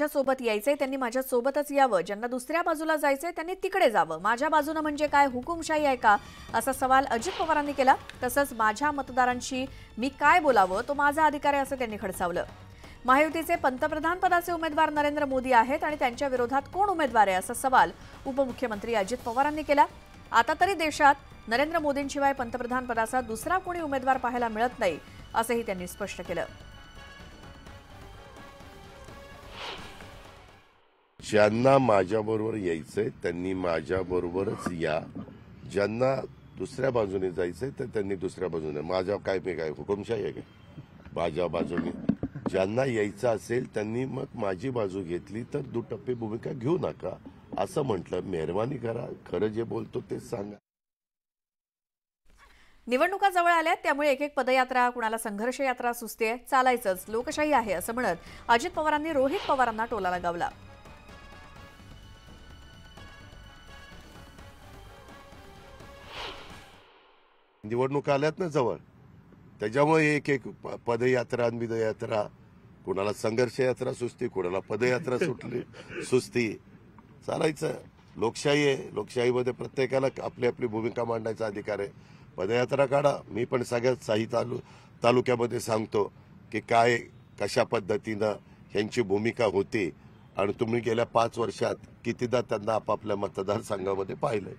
सोबत यायचंय त्यांनी माझ्या सोबतच यावं, ज्यांना दुसऱ्या बाजूला जायचंय त्यांनी तिकडे जावं, माझ्या बाजूने म्हणजे काय हुकुमशाही आहे का, असा सवाल अजित पवारांनी केला। तसंच माझ्या मतदारांशी मी काय बोलावं, तो माझा अधिकार आहे असं त्यांनी खडसावलं। महायुतीचे पंतप्रधान पदाचे उमेदवार नरेंद्र मोदी आहेत आणि त्यांच्या विरोधात कोण उमेदवार आहे असा सवाल उपमुख्यमंत्री अजित पवारांनी केला। आता तरी देशात नरेंद्र मोदींशिवाय पंतप्रधान पदाचा दुसरा कोणी उमेदवार पाहायला मिळत नाही असंही त्यांनी स्पष्ट केलं। ज्यांना माझ्याबरोबर यायचंय त्यांनी माझ्याबरोबरच या, ज्यांना दुसऱ्या बाजूने जायचंय तर त्यांनी दुसऱ्या बाजूने, माझ्या काय मी काय हुकुमशाही आहे का माझ्या बाजूने, ज्यांना यायचं असेल त्यांनी मग माझी बाजू घेतली तर दुटप्पी भूमिका घेऊ नका असं म्हटलं। मेहरबानी करा, खरं जे बोलतो तेच सांगा। निवडणुका जवळ आल्यात त्यामुळे एक एक पदयात्रा, कुणाला संघर्ष यात्रा सुचते, चालायचंच, लोकशाही आहे असं म्हणत अजित पवारांनी रोहित पवारांना टोला लगावला। निवडणुका आल्यात ना जवळ, त्याच्यामुळे एक एक पदयात्रा बिदयात्रा, कुणाला संघर्ष यात्रा सुचते, कुणाला पदयात्रा सुचती, चालायचं। लोकशाही आहे, लोकशाहीमध्ये प्रत्येकाला आपली आपली भूमिका मांडण्याचा अधिकार आहे। पदयात्रा काढा, मी पण सगळ्यात साही तालुक्यामध्ये सांगतो की काय कशा पद्धतीनं यांची भूमिका होती आणि तुम्ही गेल्या 5 वर्षात कितीदा त्यांना आपापल्या मतदारसंघामध्ये पाहिलंय।